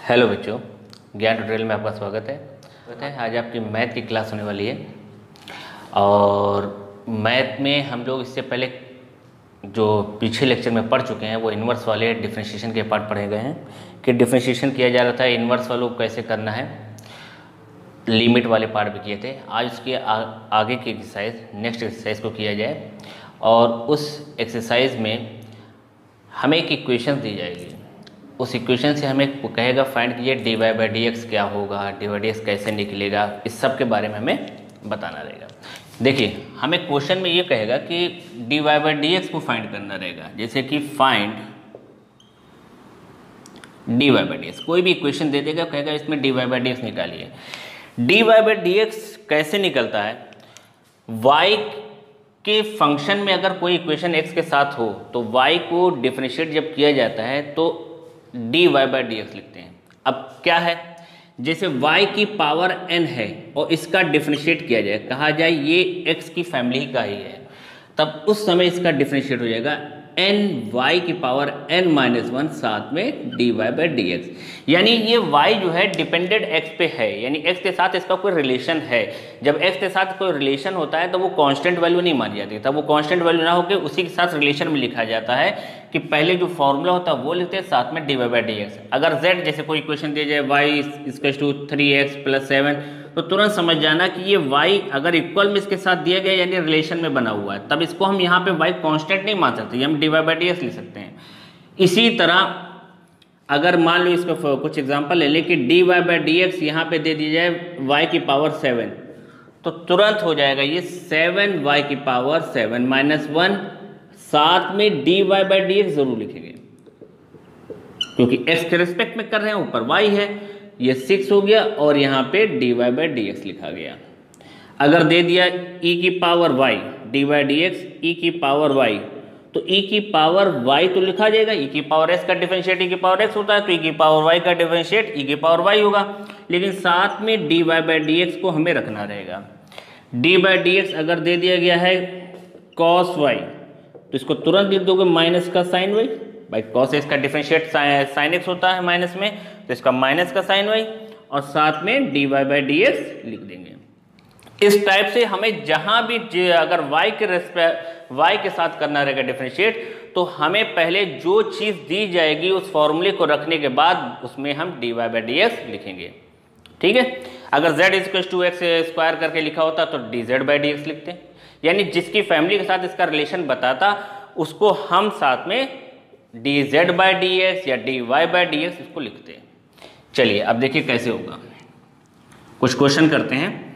Hello बच्चों, ज्ञान tutorial में आपका स्वागत है। आज आपकी मैथ की क्लास होने वाली है और मैथ में हम लोग इससे पहले जो पीछे लेक्चर में पढ़ चुके हैं वो इन्वर्स वाले डिफरेंशिएशन के पार्ट पढ़े गए हैं कि डिफरेंशिएशन किया जा रहा था, इन्वर्स वालों को कैसे करना है, लिमिट वाले पार्ट भी किए थे। आज उसके आगे की एक्सरसाइज, नेक्स्ट एक्सरसाइज को किया जाए और उस एक्सरसाइज में हमें एक इक्वेशन दी जाएगी। उस इक्वेशन से हमें कहेगा फाइंड कीजिए dy बाई डी एक्स क्या होगा, dy बाई डी एक्स कैसे निकलेगा, इस सब के बारे में हमें बताना रहेगा। देखिए, हमें क्वेश्चन में ये कहेगा कि dy बाई डी एक्स को फाइंड करना रहेगा। जैसे कि find dy by d x, कोई भी इक्वेशन दे देगा, कहेगा इसमें dy बाई डी एक्स निकालिए। dy बाई डी एक्स कैसे निकलता है? y के फंक्शन में अगर कोई इक्वेशन x के साथ हो तो y को डिफरेंशिएट जब किया जाता है तो dy बाई डी एक्स लिखते हैं। अब क्या है, जैसे y की पावर n है और इसका डिफरेंशिएट किया जाए, कहा जाए ये x की फैमिली का ही है, तब उस समय इसका डिफरेंशिएट हो जाएगा n y की पावर n माइनस वन साथ में dy बाई डी एक्स। यानी ये y जो है डिपेंडेंट x पे है, यानी x के साथ इसका कोई रिलेशन है। जब x के साथ कोई रिलेशन होता है तो वो कांस्टेंट वैल्यू नहीं मानी जाती, तब वो कांस्टेंट वैल्यू ना होकर उसी के साथ रिलेशन में लिखा जाता है कि पहले जो फॉर्मूला होता है वो लिखते हैं, साथ में dy बाई डी एक्स। अगर z जैसे कोई इक्वेशन दिया जाए y equals to 3x plus 7, तो तुरंत समझ जाना कि ये y अगर इक्वल में इसके साथ दिया गया यानी रिलेशन में बना हुआ है, तब इसको हम यहाँ पे y कांस्टेंट नहीं मान सकते, हम dy बाई डी एक्स लिख सकते हैं। इसी तरह अगर मान लो इसका कुछ एग्जांपल ले लें कि dy बाई डी एक्स यहाँ पे दे दी जाए y की पावर 7, तो तुरंत हो जाएगा ये 7y की पावर 7 माइनस 1, साथ में dy बाई डी एक्स जरूर लिखेंगे क्योंकि x के रिस्पेक्ट में कर रहे हैं, ऊपर y है, ये 6 हो गया और यहाँ पे dy बाई डी एक्स लिखा गया। अगर दे दिया e की power y, dy by d x e की पावर y, तो e की पावर y तो लिखा जाएगा, e की पावर s का डिफरेंशिएट e की पावर x होता है, तो e की पावर y का डिफरेंशिएट e की पावर y होगा। लेकिन साथ में dy बाई डी एक्स को हमें रखना रहेगा। dy बाई डी एक्स अगर दे दिया गया है cos y, तो इसको तुरंत लिख दोगे माइनस का साइन y, भाई cos x का डिफरेंशिएट साइन x होता है माइनस में, तो इसका माइनस का साइन y और साथ में dy बाई डी एक्स लिख देंगे। इस टाइप से हमें जहां भी अगर y के साथ करना रहेगा डिफरेंशिएट, तो हमें पहले जो चीज दी जाएगी उस फॉर्मूले को रखने के बाद उसमें हम dy बाई डी एक्स लिखेंगे। ठीक है, अगर z equals to x square करके लिखा होता तो dz बाई डी एक्स लिखते हैं, यानी जिसकी फैमिली के साथ इसका रिलेशन बताता उसको हम साथ में dz बाई डी एक्स या dy बाई डी एक्स इसको लिखते हैं। चलिए अब देखिए कैसे होगा, कुछ क्वेश्चन करते हैं।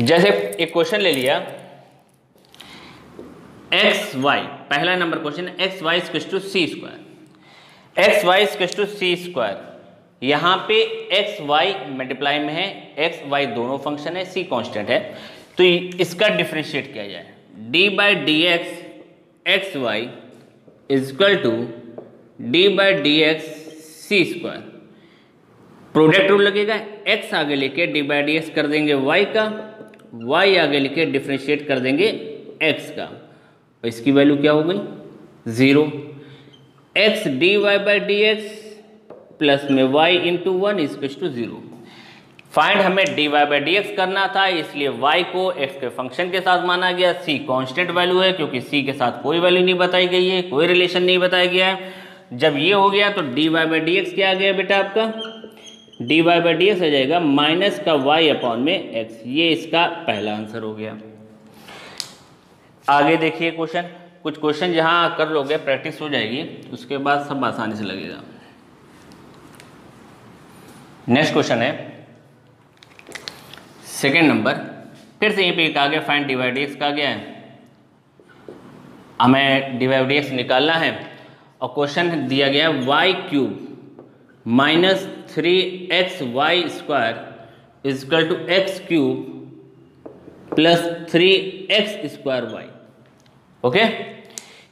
जैसे एक क्वेश्चन ले लिया एक्स वाई, पहला नंबर क्वेश्चन है x y equals to c square. X y equals to c square, यहाँ पे एक्स वाई मल्टीप्लाई में है, एक्स वाई दोनों फंक्शन है, सी कांस्टेंट है, तो इसका डिफरेंशिएट किया जाए d by d x x y equal to d by d x c square. Product rule लगेगा, एक्स आगे लेके डी बाई डी एक्स कर देंगे वाई का, y आगे लिखे डिफरेंशिएट कर देंगे x का, तो इसकी वैल्यू क्या हो गई 0। x dy by d x plus में y into 1 equals to 0। Find हमें dy बाई डी एक्स करना था, इसलिए y को x के फंक्शन के साथ माना गया। c कांस्टेंट वैल्यू है क्योंकि c के साथ कोई वैल्यू नहीं बताई गई है, कोई रिलेशन नहीं बताया गया है। जब ये हो गया तो dy बाई डी एक्स क्या आ गया बेटा आपका, dy बाई डी एक्स हो जाएगा माइनस का y अपॉन में x। ये इसका पहला आंसर हो गया। आगे देखिए क्वेश्चन, कुछ क्वेश्चन जहां कर लोगे प्रैक्टिस हो जाएगी, उसके बाद सब आसानी से लगेगा। नेक्स्ट क्वेश्चन है सेकंड नंबर, फिर से यहीं पे कहा गया find dy by d x कहा गया है, हमें dy बाई डी एक्स निकालना है और क्वेश्चन दिया गया है y cube minus 3xy square is equal to x cube plus 3x square y. Okay,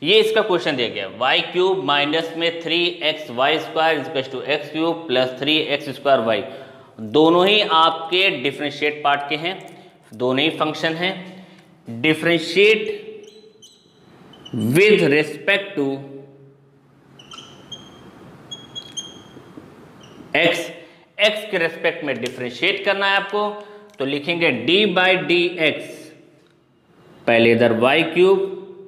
ये इसका क्वेश्चन दिया गया, y क्यूब माइनस में 3xy square is equal to x cube plus 3x square y. दोनों ही आपके डिफरेंशिएट पार्ट के हैं, दोनों ही फंक्शन हैं। Differentiate with respect to x के रेस्पेक्ट में डिफरेंशिएट करना है आपको, तो लिखेंगे डी बाई डी एक्स, पहले इधर वाई क्यूब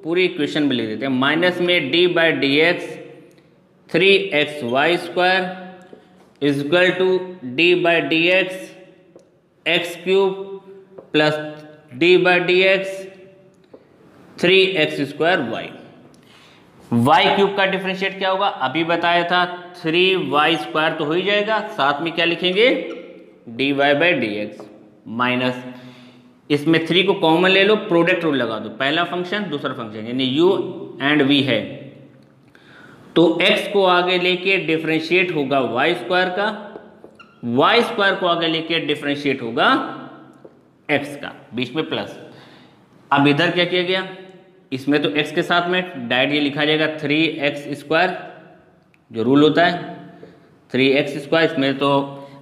पूरी इक्वेशन में लिख देते हैं, माइनस में d by d x 3xy square is equal to d by d x cube plus d by d x 3x square y cube का डिफरेंशिएट क्या होगा, अभी बताया था 3y स्क्वायर तो हो ही जाएगा, साथ में क्या लिखेंगे dy by d x minus, इसमें 3 को कॉमन ले लो, प्रोडक्ट रूल लगा दो, पहला फंक्शन दूसरा फंक्शन यानी u एंड v है, तो x को आगे लेके डिफरेंशिएट होगा y स्क्वायर का, y स्क्वायर को आगे लेके डिफरेंशिएट होगा x का, बीच में प्लस। अब इधर क्या किया गया, इसमें तो x के साथ में डायरेक्ट ये लिखा जाएगा 3x स्क्वायर, जो रूल होता है 3x स्क्वायर, इसमें तो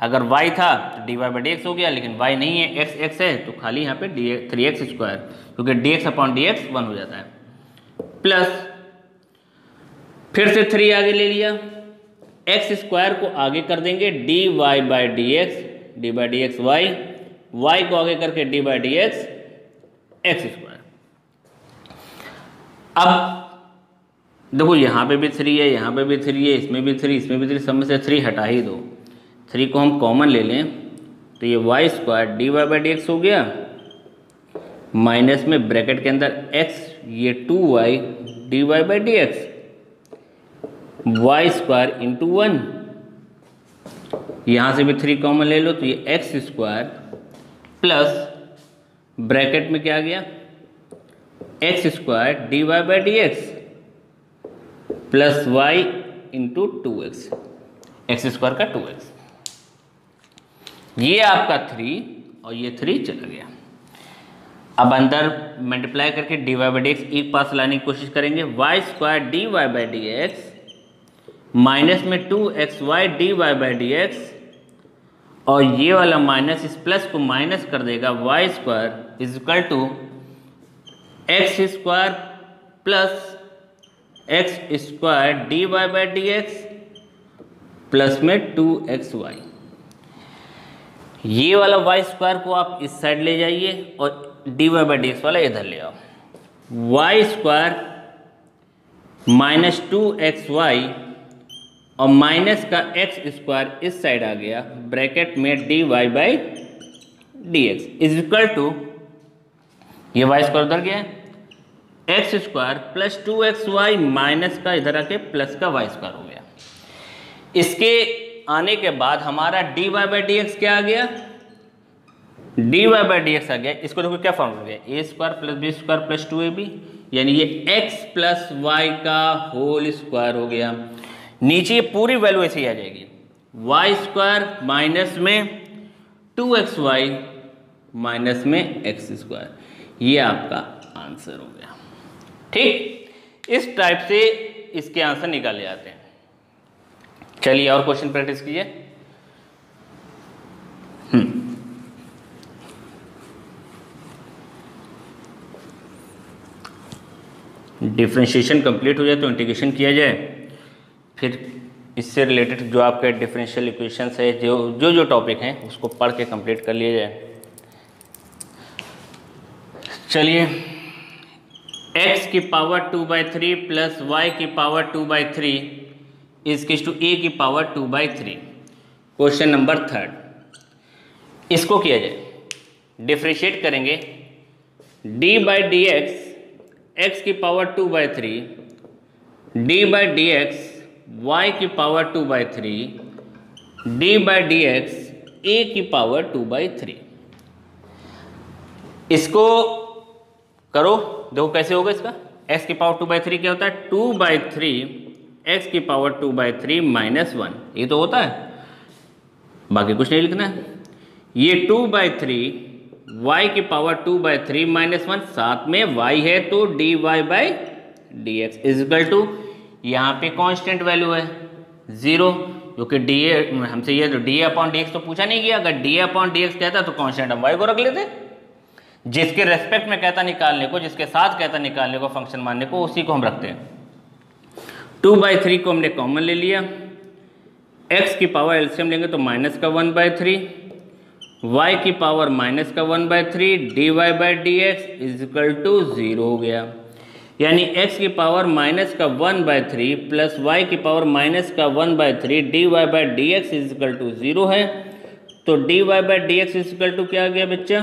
अगर y था तो dy बाई डी एक्स हो गया, लेकिन y नहीं है, x है, तो खाली यहाँ पे 3x स्क्वायर, क्योंकि dx अपॉन dx 1 हो जाता है, प्लस फिर से 3 आगे ले लिया, x स्क्वायर को आगे कर देंगे dy by d x y को आगे करके dy by d x x square. अब देखो यहाँ पे भी 3 है, यहाँ पे भी 3 है, इसमें भी 3, इसमें भी 3, सब में से 3 हटा ही दो, 3 को हम कॉमन ले लें तो ये y square d y by d x हो गया, माइनस में ब्रैकेट के अंदर x, ये 2y d y by d x, y square into 1, यहाँ से भी 3 कॉमन ले लो तो ये x स्क्वायर प्लस ब्रैकेट में क्या आ गया x square d y by d x plus y into 2x, x square का 2x, ये आपका 3 और ये 3 चला गया। अब अंदर मल्टीप्लाई करके d y by d x एक पास लाने की कोशिश करेंगे, y square d y by d x minus में 2xy d y by d x, और ये वाला माइनस इस प्लस को माइनस कर देगा, y square is equal to x square plus x square d y by d x plus में 2xy, ये वाला वाई स्क्वायर को आप इस साइड ले जाइए और d y by d x वाला इधर ले आओ, वाई स्क्वायर माइनस 2xy और माइनस का एक्स स्क्वायर इस साइड आ गया, ब्रैकेट में d y by d x is equal to, ये वाई स्क्वायर उधर गया है, x square plus 2xy minus का इधर आके प्लस का वाई स्क्वायर हो गया। इसके आने के बाद हमारा d y by d x क्या आ गया, d y by d x आ गया, इसको देखो क्या फॉर्म हो गया, a square plus b square plus 2ab, यानी ये x प्लस वाई का होल स्क्वायर हो गया। नीचे पूरी वैल्यू ऐसे ही आ जाएगी, वाई स्क्वायर माइनस में 2xy माइनस में x स्क्वायर, ये आपका आंसर हो गया। ठीक, इस टाइप से इसके आंसर निकाले जाते हैं। चलिए और क्वेश्चन प्रैक्टिस कीजिए। डिफरेंशिएशन कंप्लीट हो जाए तो इंटीग्रेशन किया जाए, फिर इससे रिलेटेड जो आपके डिफरेंशियल इक्वेशंस है, जो टॉपिक हैं उसको पढ़ के कंप्लीट कर लिया जाए। चलिए, x की पावर 2/3 प्लस y की पावर 2/3 इज टू a की पावर 2/3। क्वेश्चन नंबर 3, इसको किया जाए, डिफरेंशिएट करेंगे d by d x x की power 2/3 d by d x y की power 2/3 d by d x a की पावर 2/3। इसको करो, देखो कैसे होगा इसका, x की पावर 2/3 क्या होता है, 2/3 x की पावर 2/3 माइनस 1, ये तो होता है, बाकी कुछ नहीं लिखना है। ये 2/3 y की पावर 2/3 माइनस 1, साथ में y है तो dy by d x is equal to, यहाँ पे कांस्टेंट वैल्यू है 0, क्योंकि डी हमसे ये डी अपॉन डी एक्स तो पूछा नहीं गया, अगर डी अपॉन डी एक्स कहता तो कांस्टेंट हम y को रख लेते, जिसके रेस्पेक्ट में कहता निकालने को, जिसके साथ कहता निकालने को, फंक्शन मानने को, उसी को हम रखते हैं। 2/3 को हमने कॉमन ले लिया, x की पावर एलसीएम लेंगे तो माइनस का 1/3, y की पावर माइनस का 1/3 dy/dx इज इक्वल टू 0 हो गया। यानी x की पावर माइनस का 1/3 प्लस y की पावर माइनस का 1/3 dy/dx इज इक्वल टू 0 है। तो dy/dx इज इक्वल टू क्या आ गया बच्चा,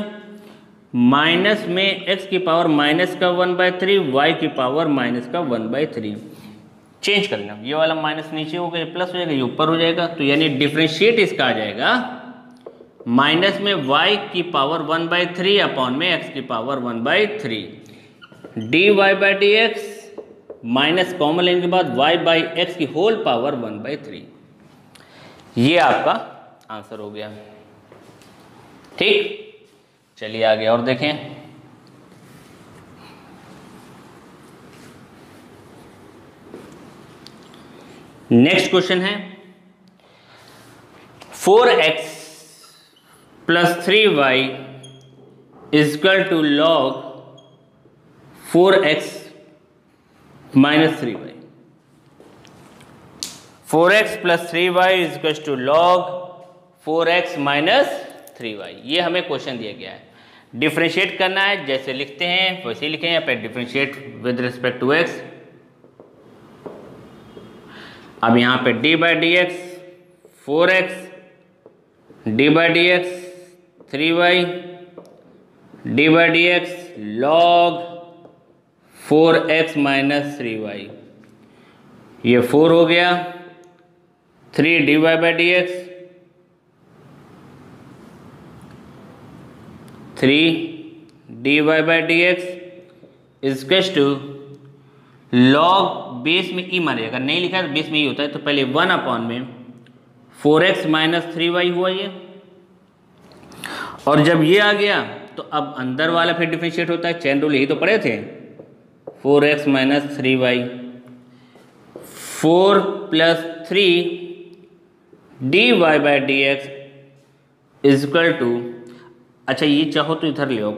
माइनस में x की पावर माइनस का 1/3 y की पावर माइनस का 1/3। चेंज कर लेना, ये वाला माइनस नीचे हो गया, प्लस हो जाएगा, ये ऊपर हो जाएगा। तो यानी डिफरेंशिएट इसका आ जाएगा माइनस में y की पावर 1/3 अपॉन में x की पावर 1/3 dy/dx माइनस कॉमन लेने के बाद y/x की होल पावर 1/3। ये आपका आंसर हो गया। ठीक, चलिए आगे और देखें। नेक्स्ट क्वेश्चन है 4x plus 3y is equal to log 4x minus 3y। 4x plus 3y is equal to log 4x minus 3y। ये हमें क्वेश्चन दिया गया है, डिफरेंशिएट करना है, जैसे लिखते हैं वैसे ही लिखें। यहाँ पे differentiate with respect to x। अब यहाँ पे dy/dx 4x dy/dx 3y dy/dx log 4x minus 3y। ये 4 हो गया, 3 dy/dx 3 dy/dx is to log, base में ई मानेगा, नहीं लिखा है तो बेस में ई होता है, तो पहले 1 अपॉन में 4x माइनस 3y हुआ ये। और जब ये आ गया तो अब अंदर वाला फिर डिफरेंशिएट होता है, चेन रूल यही तो पढ़े थे। 4x minus 3y 4 plus 3 dy/dx is equal to, अच्छा ये चाहो तो इधर ले आओ,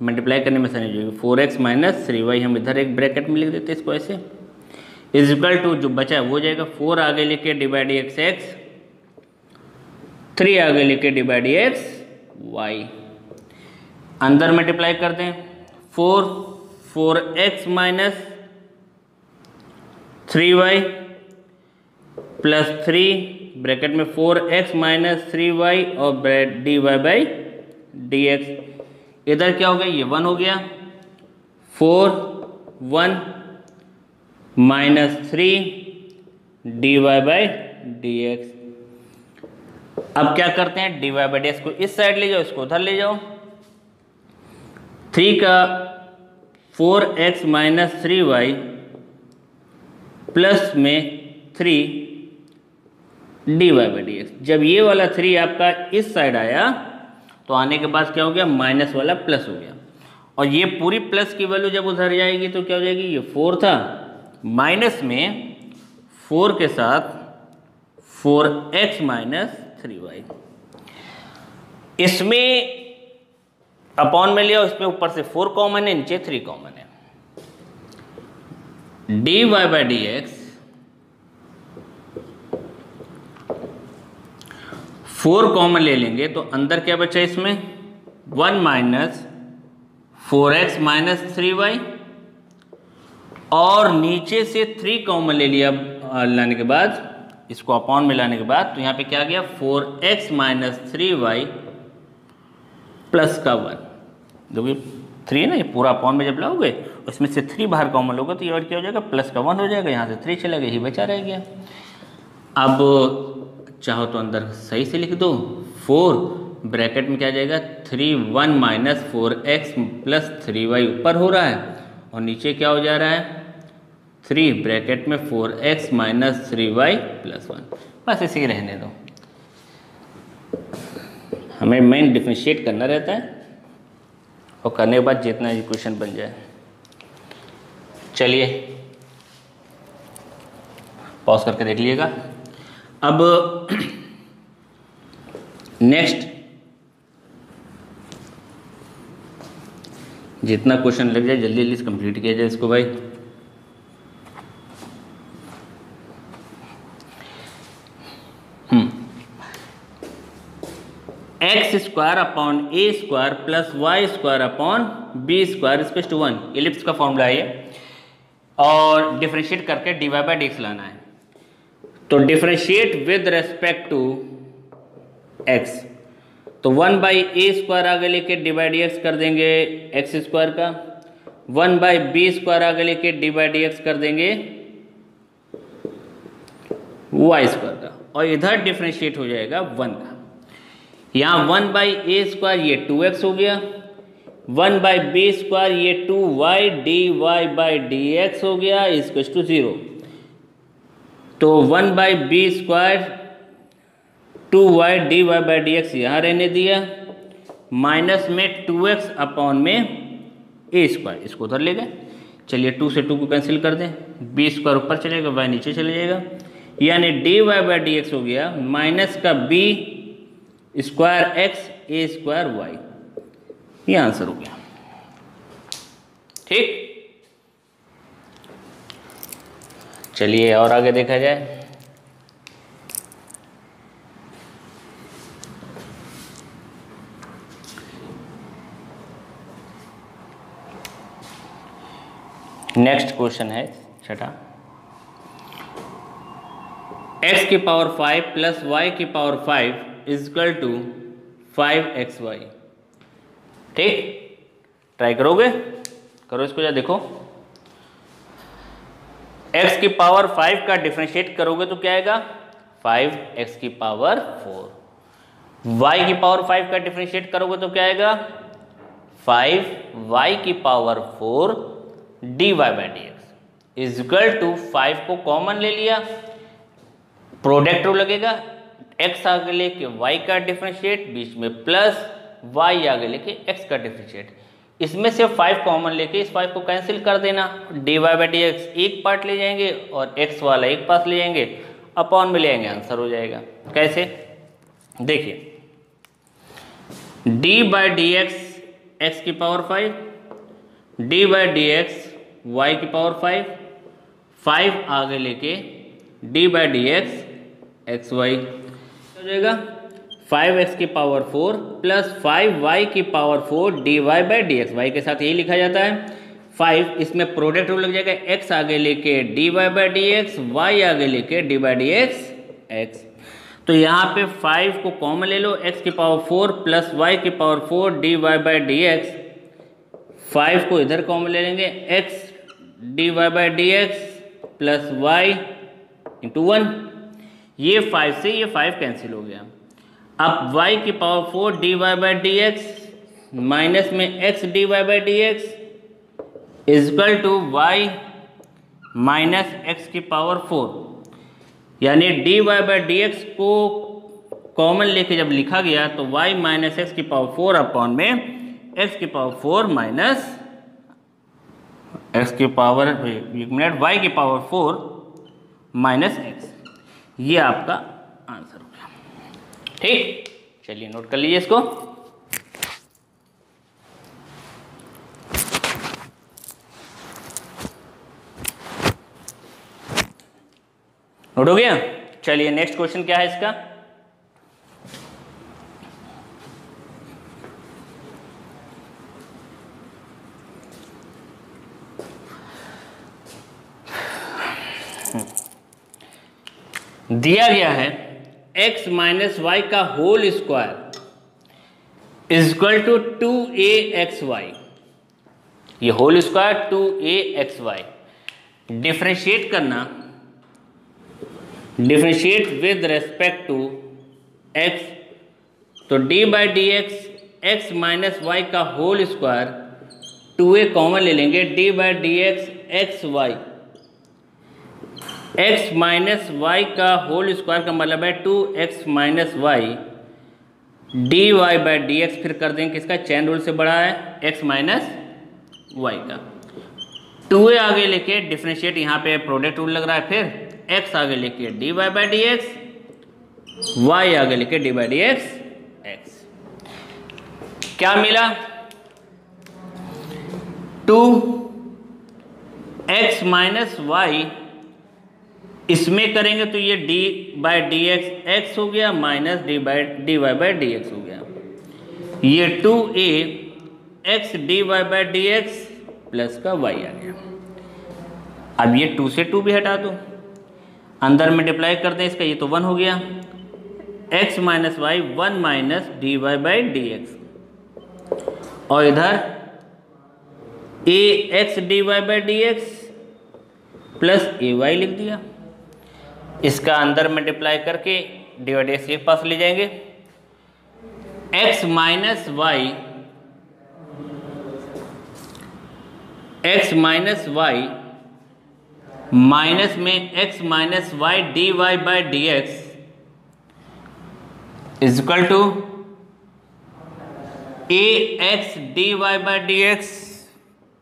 मल्टीप्लाई करने में आसानी होगी। 4x माइनस 3y हम इधर एक ब्रैकेट में लिख देते हैं इसको ऐसे, इज इक्वल टू जो बचा है वो जाएगा 4 आगे लेके dy/dx x, 3 आगे लेके dy/dx y, अंदर मल्टीप्लाई कर दें 4x minus 3y plus 3 bracket में 4x माइनस 3y और dy/dx, इधर क्या हो गया, ये 1 हो गया, 4 1 माइनस 3 dy/dx। अब क्या करते हैं, dy/dx को इस साइड ले जाओ, इसको उधर ले जाओ। 3 का 4x माइनस 3y प्लस में 3 dy/dx। जब ये वाला 3 आपका इस साइड आया तो आने के बाद क्या हो गया, माइनस वाला प्लस हो गया। और ये पूरी प्लस की वैल्यू जब उधर जाएगी तो क्या हो जाएगी, ये 4 था, माइनस में 4 के साथ 4x माइनस 3y। इसमें अपॉन में लिया, उसमें ऊपर से 4 कॉमन है, नीचे 3 कॉमन है। dy/dx 4 कॉमन ले लेंगे तो अंदर क्या बचा इसमें, 1 माइनस 4x माइनस 3y, और नीचे से 3 कॉमन ले लिया लाने के बाद, इसको अपॉन में लाने के बाद, तो यहाँ पे क्या आ गया 4x माइनस 3y प्लस का 1। देखिए 3 है ना, ये पूरा अपॉन में जब लाओगे उसमें से 3 बाहर कॉमन लोगे तो ये और क्या हो जाएगा, प्लस का 1 हो जाएगा, यहाँ से 3 चला गया, ये बचा रह गया। अब चाहो तो अंदर सही से लिख दो, 4 ब्रैकेट में क्या जाएगा 3 1 माइनस 4x प्लस 3y ऊपर हो रहा है, और नीचे क्या हो जा रहा है 3 ब्रैकेट में 4x माइनस 3y प्लस 1। बस इसे ही रहने दो, हमें मेन डिफरेंशिएट करना रहता है, और करने के बाद जितना इक्वेशन बन जाए। चलिए पॉज करके देख लीजिएगा। अब नेक्स्ट जितना क्वेश्चन लग जाए जल्दी जल्दी कंप्लीट किया जाए इसको भाई। X square upon a square plus y square upon b square equals to 1, ellipse का फॉर्मूला है ये, और डिफरेंशिएट करके dy बाई डी एक्स लाना है। तो differentiate with respect to x, तो 1 बाई ए स्क्वायर आगे लेके डी बाई डी एक्स कर देंगे एक्स स्क्वायर का, 1 बाई बी स्क्वायर आगे लेके डी बाई डी एक्स कर देंगे वाई स्क्वायर का, और इधर डिफरेंशिएट हो जाएगा 1 का। यहाँ 1 बाई ए स्क्वायर ये 2x हो गया, 1 बाई बी स्क्वायर ये 2y d y by d x हो गया इक्वल्स टू 0। तो 1 by b square 2y d y by d x यहाँ रहने दिया, माइनस में 2x अपॉन में ए स्क्वायर, इसको उधर ले गए। चलिए 2 से 2 को कैंसिल कर दें, बी स्क्वायर ऊपर चलेगा, y नीचे चले जाएगा, यानी d y by d x हो गया माइनस का b square x a square y, ये आंसर हो गया। ठीक, चलिए और आगे देखा जाए। नेक्स्ट क्वेश्चन है छठा, x की पावर 5 प्लस y की पावर 5 इजकल टू 5xy। ठीक, ट्राई करोगे, करो इसको, या देखो x की पावर 5 का डिफरेंशिएट करोगे तो क्या आएगा 5x की पावर 4, y की पावर 5 का डिफरेंशिएट करोगे तो क्या आएगा 5y की power 4 dy by d x is equal to 5 को कॉमन ले लिया, प्रोडक्ट रूल लगेगा, x आगे लेके y का डिफरेंशिएट, बीच में प्लस y आगे लेके x का डिफरेंशिएट, इसमें से 5 कॉमन लेके इस 5 को कैंसिल कर देना, dy बाई डी एक्स एक पार्ट ले जाएंगे और x वाला एक पास ले जाएंगे, अपॉन में ले आएंगे, आंसर हो जाएगा। कैसे, देखिए d by d x x की power 5, d by d x y की पावर 5, 5 आगे लेके d by d x x y हो जाएगा 5x की पावर 4 प्लस 5y की power 4 dy by d x, y के साथ यही लिखा जाता है 5, इसमें प्रोडक्ट रूल लग जाएगा, x आगे लेके dy by d x, y आगे लेके d by d x x। तो यहाँ पे 5 को कॉमन ले लो, x की पावर 4 प्लस y की power 4 dy by d x, 5 को इधर कॉमन ले लेंगे, x dy by d x plus y into 1, ये 5 से ये 5 कैंसिल हो गया। अब y की power 4 dy by d x minus में x dy by d x is equal to y minus x की पावर 4, यानी dy बाई डी एक्स को कॉमन लेके जब लिखा गया तो y माइनस एक्स की पावर 4 अपॉन में x की पावर 4 माइनस x की पावर, एक मिनट, y की पावर 4 माइनस x, ये आपका आंसर हो गया। ठीक, चलिए नोट कर लीजिए इसको। नोट हो गया। चलिए नेक्स्ट क्वेश्चन क्या है इसका, दिया गया है x माइनस वाई का whole square is equal to 2axy, ये होल स्क्वायर 2axy, डिफरेंशिएट करना, differentiate with respect to x, तो d by d x x minus y का होल स्क्वायर 2a कॉमन ले लेंगे, d by d x x y, x minus y का whole square का मतलब है 2x minus y d y by d x, फिर कर देंगे किसका, चैन रूल से बड़ा है x माइनस वाई का, 2a आगे लेके डिफरेंशिएट, यहाँ पे प्रोडक्ट रूल लग रहा है, फिर x आगे लेके d y by d x, y आगे लेके d by d x x, क्या मिला 2x माइनस वाई इसमें करेंगे तो ये d/dx x हो गया माइनस dy/dx हो गया, ये 2a x dy/dx प्लस का y आ गया। अब ये 2 से 2 भी हटा दो, अंदर मल्टीप्लाई कर दें इसका, ये तो 1 हो गया, x minus Y 1 minus dy/dx, और इधर a x dy/dx plus ay लिख दिया। इसका अंदर मल्टीप्लाई करके dy/dx एक पास ले जाएंगे, x माइनस वाई माइनस में x minus y dy/dx is equal to a x dy/dx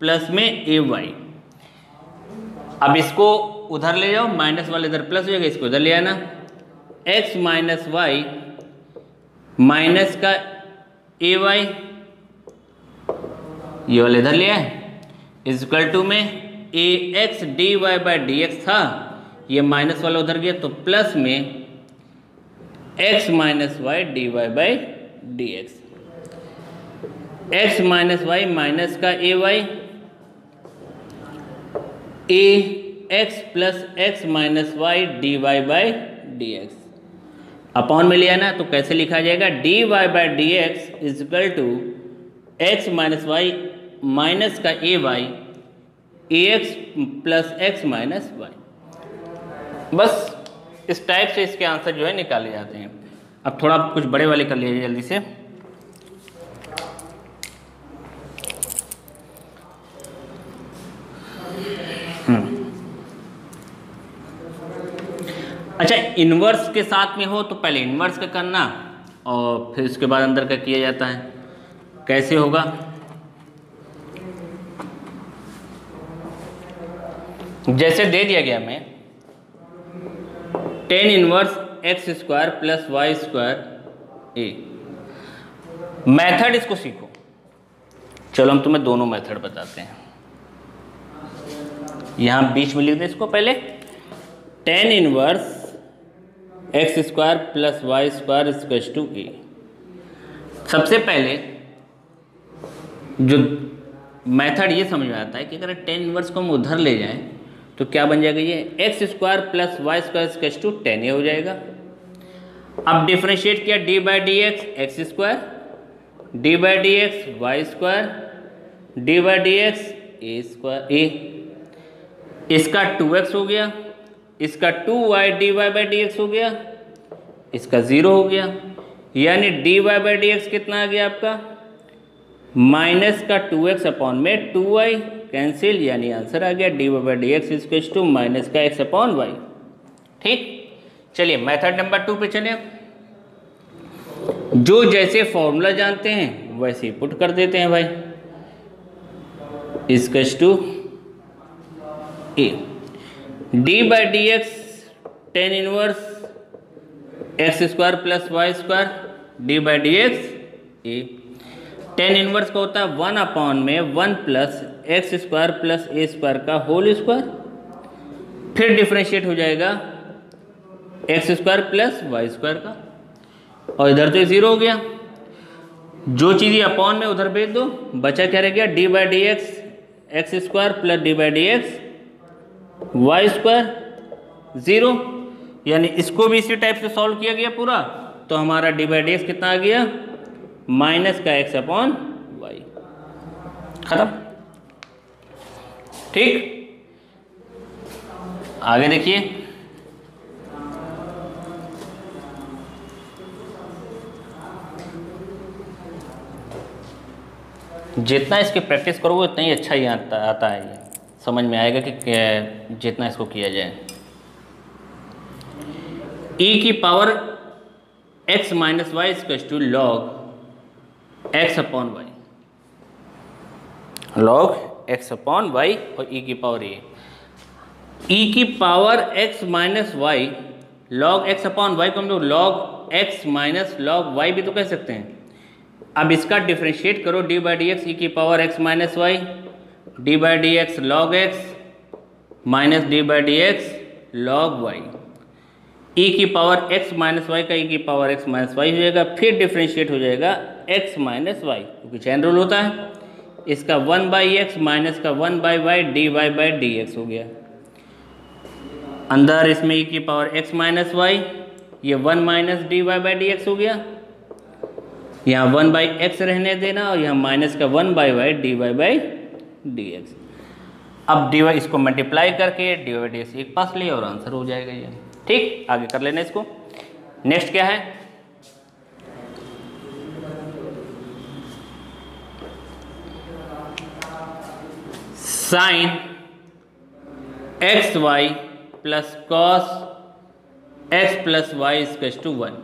plus में ay। अब इसको उधर ले जाओ, माइनस वाले इधर प्लस हो जाएगा, इसको उधर ले आना, x माइनस वाई माइनस का ay ये वाले इधर ले आए, इज इक्वल टू में a x dy/dx था, ये माइनस वाला उधर गया तो प्लस में x minus y dy/dx, x minus y minus का ay a x plus x minus y dy/dx upon में लिया ना, तो कैसे लिखा जाएगा, dy/dx is equal to x minus y minus का ay ax plus x minus y. बस इस टाइप से इसके आंसर जो है निकाले जाते हैं। अब थोड़ा कुछ बड़े वाले कर लीजिए जल्दी से। अच्छा, इन्वर्स के साथ में हो तो पहले इन्वर्स का करना और फिर उसके बाद अंदर का किया जाता है। कैसे होगा, जैसे दे दिया गया हमें tan inverse x square plus y square a, method इसको सीखो। चलो हम तुम्हें दोनों मेथड बताते हैं, यहां बीच में लिख दे इसको पहले, tan inverse x square plus y square equals to a. सबसे पहले जो मेथड ये समझ में आता है कि अगर tan इनवर्स को हम उधर ले जाएं तो क्या बन जाएगा, ये x square plus y square equals to tan a हो जाएगा। अब डिफरेंशिएट किया d/dx x स्क्वायर, d/dx y square, d/dx a square a, इसका 2x हो गया, इसका 2y dy/dx हो गया, इसका 0 हो गया, यानी dy/dx कितना आ गया आपका, माइनस का 2x अपॉन में 2y कैंसिल, यानी आंसर आ गया dy/dx इक्वल्स टू माइनस का x अपॉन y। ठीक, चलिए मेथड नंबर 2 पे चले। जो जैसे फॉर्मूला जानते हैं वैसे पुट कर देते हैं भाई, equals to a d/dx tan inverse x square plus y square d/dx a, tan inverse का होता है 1 अपॉन में 1 plus x square plus a square का होल स्क्वायर, फिर डिफरेंशिएट हो जाएगा x square plus y square का, और इधर तो 0 हो गया। जो चीज़ अपॉन में उधर भेज दो, बचा क्या रह गया, d/dx x square plus d/dx y square 0, यानी इसको भी इसी टाइप से सॉल्व किया गया पूरा, तो हमारा d/dx कितना आ गया, माइनस का x अपॉन वाई, खत्म। ठीक, आगे देखिए, जितना इसकी प्रैक्टिस करोगे उतना ही अच्छा ही आता है, ये समझ में आएगा कि जितना इसको किया जाए। e की power x minus y equals to log x upon y, log x upon y, और e की पावर a, e की power x minus y log x upon y को हम लोग log x minus log y भी तो कह सकते हैं। अब इसका डिफरेंशिएट करो, d/dx e की power x minus y, d/dx log x minus d/dx log y, e की पावर x माइनस वाई का e की पावर x माइनस वाई हो जाएगा, फिर डिफ्रेंशिएट हो जाएगा x माइनस वाई, क्योंकि चैन रूल होता है। इसका 1/x माइनस का 1/y dy/dx हो गया। अंदर इसमें e की पावर x माइनस वाई, ये 1 माइनस dy/dx हो गया। यहाँ 1/x रहने देना और यहाँ माइनस का 1/y dy/dx। अब dy इसको मल्टीप्लाई करके dy/dx एक पास ले और आंसर हो जाएगा ये। ठीक, आगे कर लेना इसको। नेक्स्ट क्या है, sine x y plus cos x plus y equals to 1।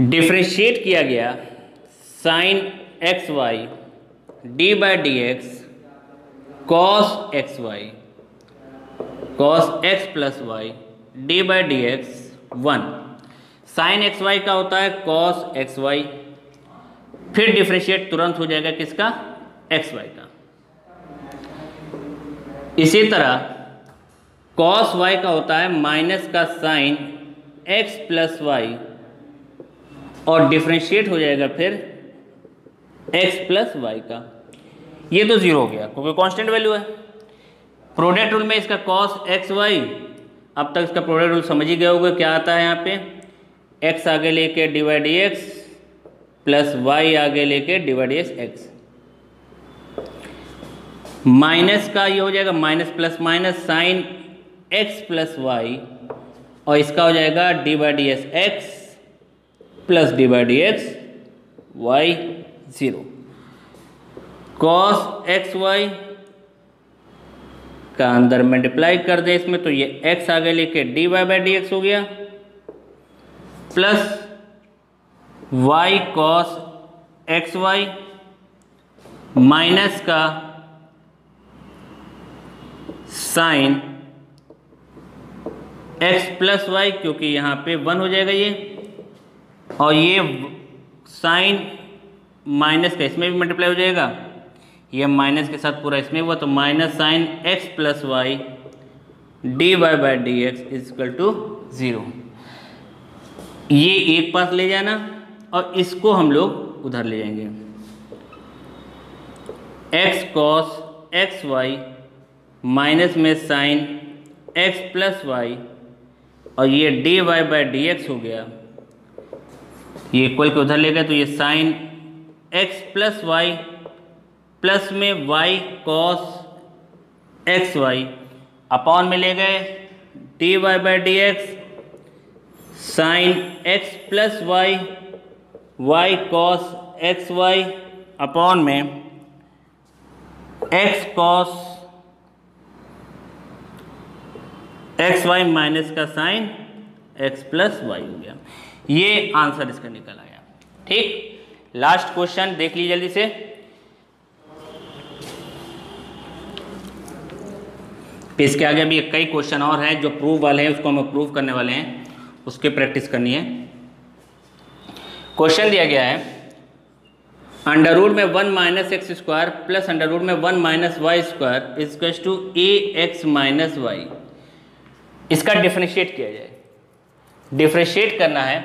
Differentiate किया गया sine x y dy/dx cos x y cos x plus y dy/dx 1। Sine x y का होता है कॉस एक्स वाई, फिर डिफ्रेंशिएट तुरंत हो जाएगा किसका, एक्स वाई का। इसी तरह कॉस वाई का होता है माइनस का साइन एक्स प्लस वाई और डिफ्रेंशिएट हो जाएगा फिर एक्स प्लस वाई का। ये तो जीरो हो गया क्योंकि कांस्टेंट वैल्यू है। प्रोडक्ट रूल में इसका कॉस एक्स वाई, अब तक इसका प्रोडक्ट रूल समझ ही गए होगे क्या आता है। यहाँ पे एक्स आगे लेके dy/dx प्लस वाई आगे लेके dy/dx एक्स, माइनस का ये हो जाएगा minus plus minus sine x plus y और इसका हो जाएगा dy/dx x plus dy/dx y 0। Cos x y का अंदर मल्टीप्लाई कर दे इसमें तो ये x आगे लेके dy/dx हो गया plus y cos x y minus का साइन x प्लस वाई, क्योंकि यहाँ पे 1 हो जाएगा ये, और ये साइन माइनस का इसमें भी मल्टीप्लाई हो जाएगा, ये माइनस के साथ पूरा इसमें हुआ तो minus sine x plus y dy/dx equal to 0। ये एक पास ले जाना और इसको हम लोग उधर ले जाएंगे, x cos x y minus में साइन x प्लस वाई और ये dy/dx हो गया, ये इक्वल के उधर ले गए तो ये sine x plus y plus में y cos x y upon में ले गए dy/dx sine x plus y y cos x y upon में x cos x y minus का साइन x प्लस वाई हो गया। ये आंसर इसका निकल आया। ठीक, लास्ट क्वेश्चन देख लीजिए जल्दी से। इसके आगे भी कई क्वेश्चन और हैं जो प्रूव वाले हैं, उसको हम प्रूव करने वाले हैं, उसकी प्रैक्टिस करनी है। क्वेश्चन दिया गया है अंडर रूट में 1 minus x square plus under root में 1 minus y square equals to ax minus y. इसका डिफरेंशिएट किया जाए। डिफरेंशिएट करना है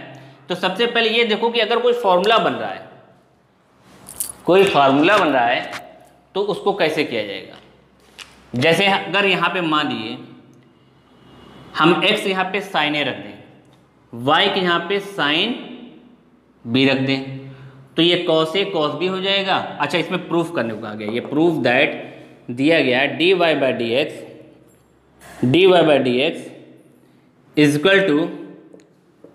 तो सबसे पहले ये देखो कि अगर कोई फार्मूला बन रहा है, कोई फार्मूला बन रहा है तो उसको कैसे किया जाएगा। जैसे अगर यहाँ पे मान लिए हम x यहाँ पे साइन ए रख दें, y के यहाँ पे साइन b रख दें, तो ये cos a cos b हो जाएगा। अच्छा, इसमें प्रूफ करने को कहा गया, ये प्रूफ दैट दिया गया dy/dx is equal to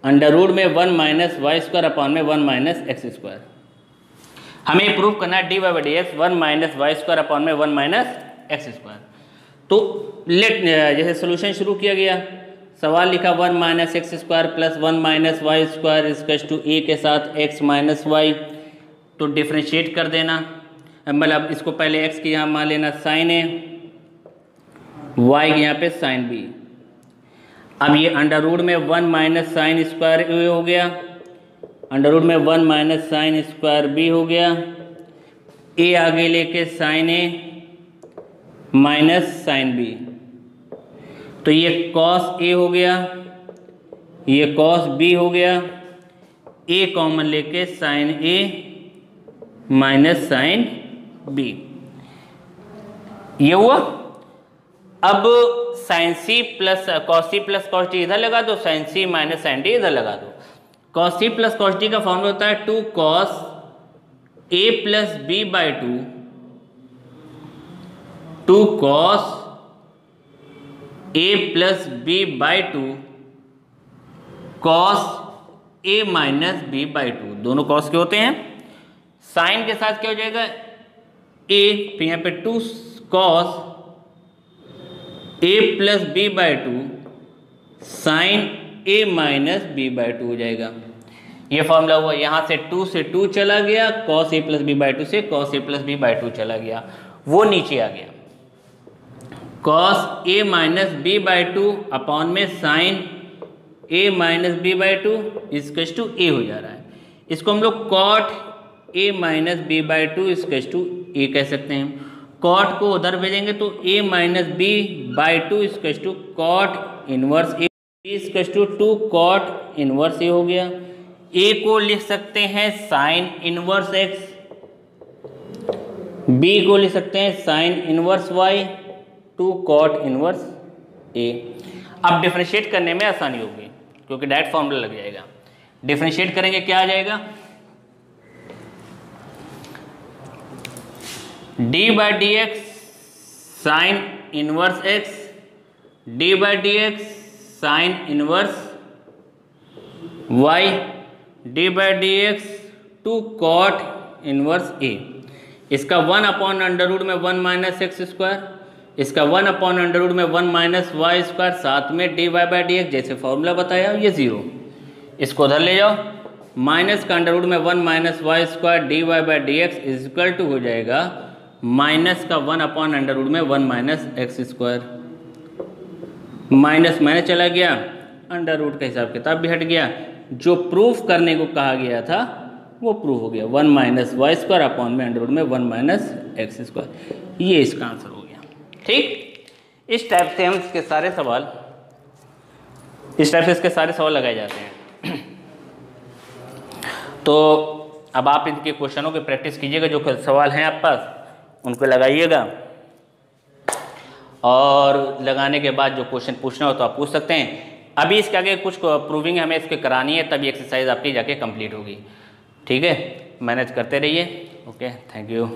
under root में 1 माइनस वाई स्क्वायर अपॉन में 1 माइनस एक्स स्क्वायर। हमें प्रूफ करना है dy/dx 1 minus y square upon में 1 माइनस एक्स स्क्वायर। तो लेट जैसे सोल्यूशन शुरू किया गया, सवाल लिखा 1 minus x square plus 1 minus y square equals to a के साथ x माइनस वाई, तो डिफ्रेंशिएट कर देना। मतलब इसको पहले x की यहाँ मान लेना साइन ए, y के यहाँ पे साइन बी। अब ये अंडर रूट में 1 माइनस साइन स्क्वायर ए हो गया, अंडर रूट में 1 माइनस साइन स्क्वायर बी हो गया, ए आगे लेके साइन ए माइनस साइन बी। तो ये कॉस ए हो गया, ये कॉस बी हो गया, ए कॉमन लेके साइन ए माइनस साइन बी, ये हुआ। अब sine C plus cos C plus cos D इधर लगा दो, sine C minus sine D इधर लगा दो। Cos C plus cos D का फॉर्मूला होता है 2 cos A plus B by 2 cos A plus B by 2 cos A minus B by 2, दोनों कॉस के होते हैं। साइन के साथ क्या हो जाएगा, ए, फिर यहाँ पे 2 cos A plus B by 2 sine A minus B by 2 हो जाएगा। ये फॉर्मूला हुआ। यहाँ से 2 से 2 चला गया, cos A plus B by 2 से cos A plus B by 2 चला गया, वो नीचे आ गया। Cos A minus B by 2 upon में sine A minus B by 2 इसकस टू ए हो जा रहा है। इसको हम लोग cot a minus B by 2 इसकस टू ए कह सकते हैं। कॉट को उधर भेजेंगे तो ए माइनस बी बाई 2 इसकस टू कॉट इनवर्स ए इसकस टू 2 कॉट इनवर्स ए हो गया। ए को लिख सकते हैं साइन इनवर्स एक्स, बी को लिख सकते हैं sine inverse y, 2 cot inverse a. अब डिफरेंशिएट करने में आसानी होगी क्योंकि डायरेक्ट फॉर्मूला लग जाएगा। डिफरेंशिएट करेंगे क्या आ जाएगा, d by d x sine inverse x, d by d x sine inverse y, d by d x 2 cot inverse a. इसका 1 अपॉन अंडर रूट में 1 माइनस एक्स स्क्वायर, इसका 1 अपॉन अंडर रूट में 1 minus y square, साथ में d y by d x जैसे formula बताया ये 0, इसको उधर ले जाओ। माइनस का अंडर रूट में 1 minus y square d y by d x is equal to हो जाएगा माइनस का 1 अपॉन अंडर रूट में 1 minus x square. Minus minus चला गया, अंडर रूट का हिसाब किताब भी हट गया। जो प्रूफ करने को कहा गया था वो प्रूफ हो गया, 1 माइनस वाई स्क्वायर अपॉन में अंडर रूट में 1 माइनस एक्स स्क्वायर। ये इसका आंसर हो गया। ठीक, इस टाइप से हम इसके सारे सवाल लगाए जाते हैं। तो अब आप इनके क्वेश्चनों की प्रैक्टिस कीजिएगा, जो सवाल हैं आप पास उनको लगाइएगा, और लगाने के बाद जो क्वेश्चन पूछना हो तो आप पूछ सकते हैं। अभी इसके आगे कुछ प्रूविंग हमें इसके करानी है, तभी एक्सरसाइज आपकी जाके कंप्लीट होगी। ठीक है, मैनेज करते रहिए। Okay, thank you.